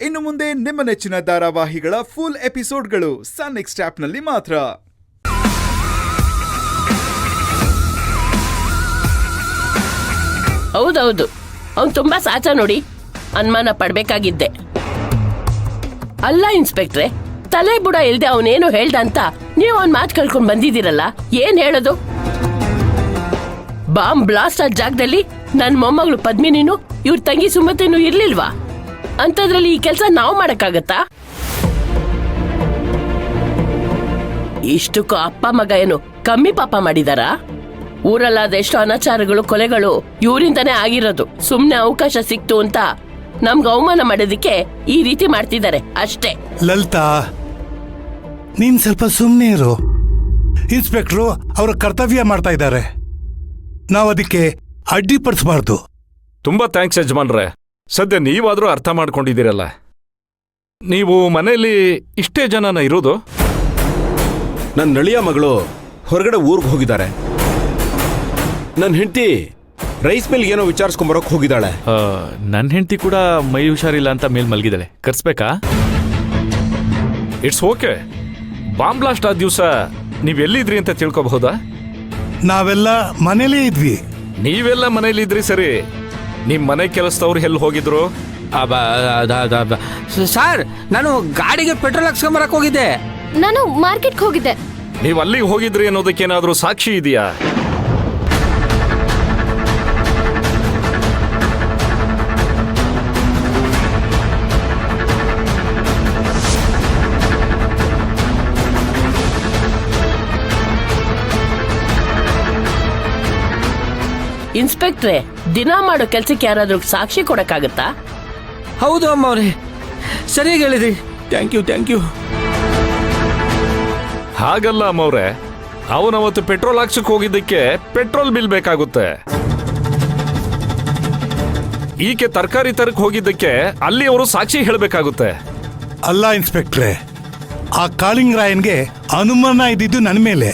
ಇನ್ನು ಮುಂದೆ ನಿಮ್ಮ ನೆಚ್ಚಿನ ಧಾರಾವಾಹಿಗಳ ಫುಲ್ ಎಪಿಸೋಡ್ಗಳು ಸನ್ ನೆಕ್ಸ್ಟ್ ಆಪ್ನಲ್ಲಿ ಮಾತ್ರ. ಹೌದೌದು, ಅವ್ನು ತುಂಬಾ ಸಾಚ ನೋಡಿ, ಅನುಮಾನ ಪಡ್ಬೇಕಾಗಿದ್ದೆ. ಅಲ್ಲ ಇನ್ಸ್ಪೆಕ್ಟ್ರೆ, ತಲೆ ಬುಡ ಇಲ್ದೆ ಅವನೇನು ಹೇಳ್ದ ಅಂತ ನೀವು ಅವ್ನ್ ಮಾತು ಕಳ್ಕೊಂಡ್ ಬಂದಿದ್ದೀರಲ್ಲ, ಏನ್ ಹೇಳೋದು? ಬಾಂಬ್ ಬ್ಲಾಸ್ಟ್ ಆದ ಜಾಗದಲ್ಲಿ ನನ್ ಮೊಮ್ಮಗಳು ಪದ್ಮಿನಿನು ಇವ್ರ ತಂಗಿ ಸುಮತಿನೂ ಇರ್ಲಿಲ್ವಾ? ಅಂತದ್ರಲ್ಲಿ ಈ ಕೆಲಸ ನಾವು ಮಾಡಕ್ಕಾಗತ್ತಾ? ಇಷ್ಟಕ್ಕೂ ಅಪ್ಪ ಮಗ ಏನು ಕಮ್ಮಿ ಪಾಪ ಮಾಡಿದಾರಾ? ಊರಲ್ಲಾದ ಎಷ್ಟು ಅನಾಚಾರಗಳು, ಕೊಲೆಗಳು ಇವರಿಂದಾನೇ ಆಗಿರೋದು. ಸುಮ್ನೆ ಅವಕಾಶ ಸಿಕ್ತು ಅಂತ ನಮ್ಗೆ ಅವಮಾನ ಮಾಡೋದಿಕ್ಕೆ ಈ ರೀತಿ ಮಾಡ್ತಿದ್ದಾರೆ ಅಷ್ಟೇ. ಲಲಿತಾ, ನೀನ್ ಸ್ವಲ್ಪ ಸುಮ್ಮನೆ ಇರು. ಇನ್ಸ್ಪೆಕ್ಟ್ರು ಅವರ ಕರ್ತವ್ಯ ಮಾಡ್ತಾ ಇದ್ದಾರೆ, ನಾವು ಅದಕ್ಕೆ ಅಡ್ಡಿಪಡಿಸಬಾರ್ದು. ತುಂಬಾ ಥ್ಯಾಂಕ್ಸ್ ಯಜಮಾನ್ರೆ. ಸದ್ಯ ನೀವಾದ್ರೂ ಅರ್ಥ ಮಾಡ್ಕೊಂಡಿದ್ದೀರಲ್ಲ. ನೀವು ಮನೆಯಲ್ಲಿ ಇಷ್ಟೇ ಜನನ ಇರೋದು? ನನ್ನ ನಳಿಯ ಮಗಳು ಹೊರಗಡೆ ಊರ್ಗ್ ಹೋಗಿದ್ದಾರೆ. ನನ್ನ ಹೆಂಡತಿ ರೈಸ್ ಮಿಲ್ ಏನೋ ವಿಚಾರಿಸ್ಕೊಂಬರೋಕ್ ಹೋಗಿದ್ದಾಳೆ. ನನ್ನ ಹೆಂಡತಿ ಕೂಡ ಮೈ ಹುಷಾರಿಲ್ಲ ಅಂತ ಮೇಲ್ ಮಲಗಿದ್ದಾಳೆ. ಕರ್ಸ್ಬೇಕಾ? It's okay. ಬಾಂಬ್ ಬ್ಲಾಸ್ಟ್ ಆದ ದಿವಸ ನೀವೆಲ್ಲಿದ್ರಿ ಅಂತ ತಿಳ್ಕೊಬಹುದಾ? ನಾವೆಲ್ಲ ಮನೇಲೇ ಇದ್ವಿ. ನೀವೆಲ್ಲ ಮನೇಲಿದ್ರಿ ಸರಿ, ನಿಮ್ ಮನೆ ಕೆಲಸದವ್ರು ಎಲ್ಲಿ ಹೋಗಿದ್ರು? ಸರ್, ನಾನು ಗಾಡಿಗೆ ಪೆಟ್ರೋಲ್ ಹಾಕ್ಸ್ಕೊಂಬರಕ್ ಹೋಗಿದ್ದೆ. ನಾನು ಮಾರ್ಕೆಟ್ಗೆ ಹೋಗಿದ್ದೆ. ನೀವು ಅಲ್ಲಿಗೆ ಹೋಗಿದ್ರಿ ಅನ್ನೋದಕ್ಕೇನಾದ್ರೂ ಸಾಕ್ಷಿ ಇದೆಯಾ? ಇನ್ಸ್ಪೆಕ್ಟ್ರೆ, ದಿನ ಮಾಡೋ ಕೆಲ್ಸಕ್ಕೆ ಯಾರಾದ್ರೂ ಸಾಕ್ಷಿ ಕೊಡಕ್ಕಾಗತ್ತಾ? ಹೌದು ಅಮ್ಮವ್ರೆ, ಸರಿಯಾಗಿ ಹೇಳಿದ್ರಿ. Thank you. ಹಾಗಲ್ಲ ಅಮ್ಮವ್ರೆ, ಅವನವತ್ತು ಪೆಟ್ರೋಲ್ ಹಾಕ್ಸಕ್ ಹೋಗಿದ್ದಕ್ಕೆ ಪೆಟ್ರೋಲ್ ಬಿಲ್ ಬೇಕಾಗುತ್ತೆ. ಈಕೆ ತರಕಾರಿ ತರಕ್ ಹೋಗಿದ್ದಕ್ಕೆ ಅಲ್ಲಿ ಅವರು ಸಾಕ್ಷಿ ಹೇಳಬೇಕಾಗುತ್ತೆ. ಅಲ್ಲ ಇನ್ಸ್ಪೆಕ್ಟ್ರೆ, ಆ ಕಾಳಿಂಗ್ ರಾಯನ್ಗೆ ಅನುಮಾನ ಇದ್ದಿದ್ದು ನನ್ನ ಮೇಲೆ.